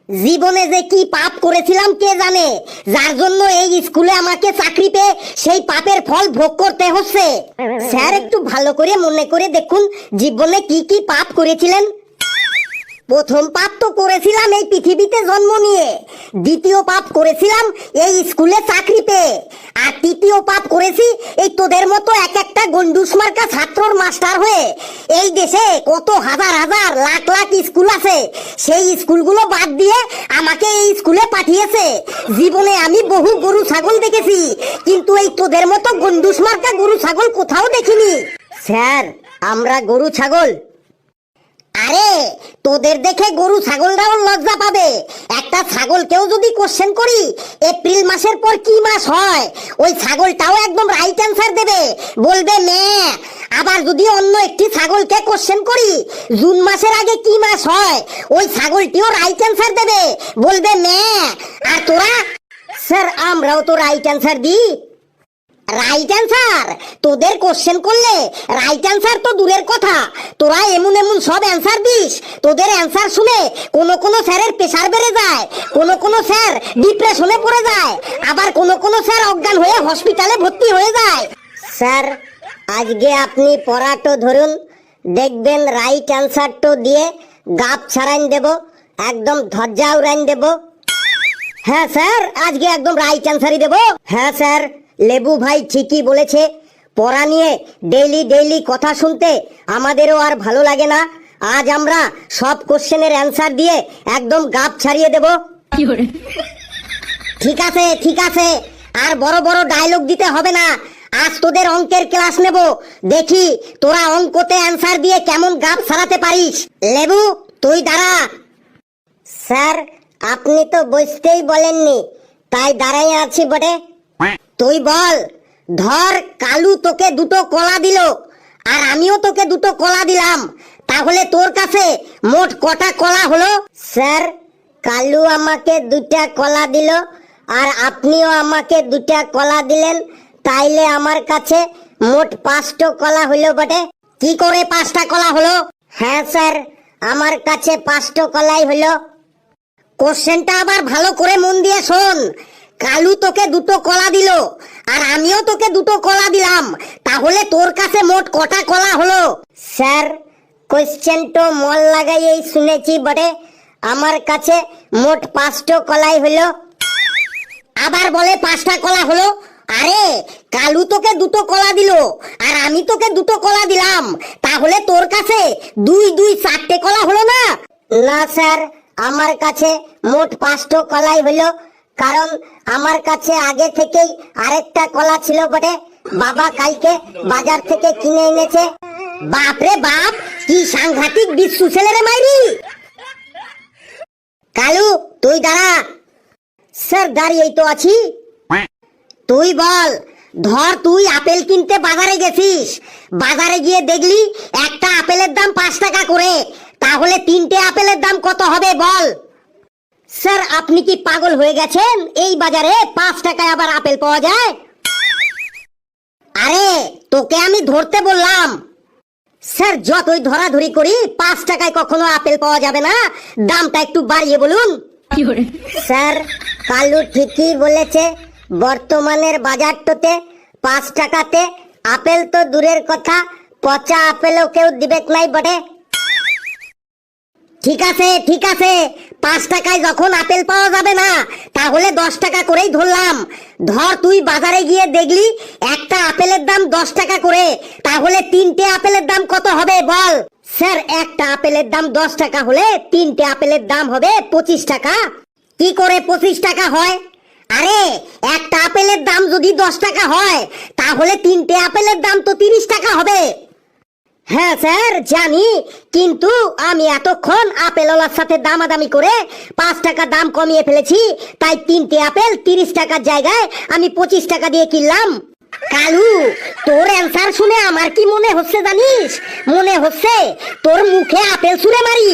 জীবনে যে কি পাপ করেছিলাম কে জানে, যার জন্য এই স্কুলে আমাকে চাকরি পেয়ে সেই পাপের ফল ভোগ করতে হচ্ছে। স্যার একটু ভালো করে মনে করে দেখুন জীবনে কি কি পাপ করেছিলেন। প্রথম পাপ তো করেছিলাম এই পৃথিবীতে জন্ম নিয়ে, দ্বিতীয় পাপ করেছিলাম এই স্কুলে চাকরি পেয়ে, আর তৃতীয় পাপ করেছি এই তোদের মতো এক একটা গন্ডুস মার্কা ছাত্রর মাস্টার হয়ে। এই দেশে কত হাজার হাজার লাখ লাখ স্কুল আছে, সেই স্কুলগুলো বাদ দিয়ে আমাকে এই স্কুলে পাঠিয়েছে। জীবনে আমি বহু গরু ছাগল দেখেছি, কিন্তু এই তোদের মতো গন্ডুস মার্কা গরু ছাগল কোথাও দেখিনি। স্যার আমরা গরু ছাগল? আরে তোদের দেখে গরু ছাগলরাও লজ্জা পাবে। একটা ছাগলকেও যদি কোশ্চেন করি এপ্রিল মাসের পর কি মাস হয়, ওই ছাগলটাও একদম রাইট অ্যান্সার দেবে, বলবে মে। আবার যদি অন্য একটি ছাগলকে কোশ্চেন করি জুন মাসের আগে কি মাস হয়, ওই ছাগলটিও রাইট অ্যান্সার দেবে, বলবে মে। আর তোরা? স্যার আমরাও তো রাইট অ্যান্সার দিই। Right answer? তোদের কোশ্চেন করলে রাইট অ্যান্সার তো দূরের কথা, তোরা এমন এমন সব অ্যান্সার দিস, তোদের অ্যান্সার শুনে কোন স্যারের প্রেসার বেড়ে যায়, কোন স্যার ডিপ্রেশনে পড়ে যায়, আবার কোন স্যার অজ্ঞান হয়ে হসপিটালে ভর্তি হয়ে যায়। স্যার আজকে আপনি পড়াটো ধরুন, দেখবেন রাইট অ্যান্সারটো দিয়ে গাপ ছাড়াইন দেব, একদম ধজ্জা উড়াইন দেব। হ্যাঁ স্যার আজকে একদম রাইট অ্যান্সারই দেব। হ্যাঁ স্যার লেবু ভাই ঠিকই বলেছে, পড়া নিয়ে ডেইলি ডেইলি কথা শুনতে আমাদেরও আর ভালো লাগে না। আজ আমরা সব কোশ্চেনের অ্যান্সার দিয়ে একদম গাপ ছাড়িয়ে দেব। ঠিক আছে ঠিক আছে, আর বড় বড় ডায়লগ দিতে হবে না। আজ তোদের অঙ্কের ক্লাস নেব, দেখি তোরা অঙ্কতে অ্যান্সার দিয়ে কেমন গাপ ছাড়াতে পারিস। লেবু তুই দাঁড়া। স্যার আপনি তো বসতেই বলেননি, তাই দাঁড়াই আছি বটে। তুই বল, ধর কালু তোকে দুটো কলা দিল আর আমিও তোকে দুটো কলা দিলাম, তাহলে তোর কাছে মোট কটা কলা হলো? স্যার কালু আমাকে দুটা কলা দিল আর আপনিও আমাকে দুটা কলা দিলেন, তাইলে আমার কাছে মোট 5টা কলা হলো বটে। কি করে 5টা কলা হলো? হ্যাঁ স্যার আমার কাছে 5টা কলাই হলো। কোশ্চেনটা আবার ভালো করে মন দিয়ে শোন। কালু তোকে দুটো কলা দিল আর আমিও তোকে দুটো কলা দিলাম, তাহলে তোর কাছে মোট কটা কলা হলো? স্যার কোশ্চেন তো মন লাগাইয়েই শুনেছি বটে, আমার কাছে মোট 5টা কলাই হলো। আবার বলে 5টা কলা হলো? আরে কালু তোকে দুটো কলা দিল আর আমি তোকে দুটো কলা দিলাম, তাহলে তোর কাছে 2 2 4টে কলা হলো না? না স্যার আমার কাছে মোট 5টা কলাই হলো, কারণ আমার কাছে আগে থেকেই আরেকটা কলা ছিল বটে, বাবা কালকে বাজার থেকে কিনে এনেছে। বাপরে বাপ, কি সাংঘাতিক বিচ্ছু ছেলে রে মাইরি। কালু তুই দাঁড়া। স্যার দাঁড়িয়েই তো আছি। তুই বল, ধর তুই আপেল কিনতে বাজারে গেছিস, বাজারে গিয়ে দেখলি একটা আপেলের দাম 5 টাকা করে, তাহলে 3টে আপেলের দাম কত হবে বল? স্যার আপনি কি পাগল হয়ে গেছেন? এই বাজারে 5 টাকায় আবার আপেল পাওয়া যায়? আরে তোকে আমি ধরতে বললাম। স্যার যতই ধরাধরি করি 5 টাকায় কখনো আপেল পাওয়া যাবে না, দামটা একটু বাড়িয়ে বলুন। স্যার কালু ঠিকই বলেছে, বর্তমানের বাজারটাতে 5 টাকাতে আপেল তো দূরের কথা, পচা আপেলও কেউ দিবেক নাই বটে। ঠিক আছে ঠিক আছে, 5 টাকায় যখন আপেল পাওয়া যাবে না, তাহলে 10 টাকা করেই ধরলাম। ধর তুই বাজারে গিয়ে দেখলি একটা আপেলের দাম 10 টাকা করে, তাহলে 3টে আপেলের দাম কত হবে বল? স্যার একটা আপেলের দাম 10 টাকা হলে 3টে আপেলের দাম হবে 25 টাকা। কি করে 25 টাকা হয়? আরে একটা আপেলের দাম যদি 10 টাকা হয়, তাহলে 3টে আপেলের দাম তো 30 টাকা হবে। হ্যাঁ স্যার জানি, কিন্তু আমি এতক্ষণ আপেলওয়ালার সাথে দামাদামি করে 5 টাকা দাম কমিয়ে ফেলেছি, তাই 3টে আপেল 30 টাকার জায়গায় আমি 25 টাকা দিয়ে কিনলাম। কালু তোর অ্যান্সার শুনে আমার কি মনে হচ্ছে জানিস? মনে হচ্ছে তোর মুখে আপেল ছুঁড়ে মারি।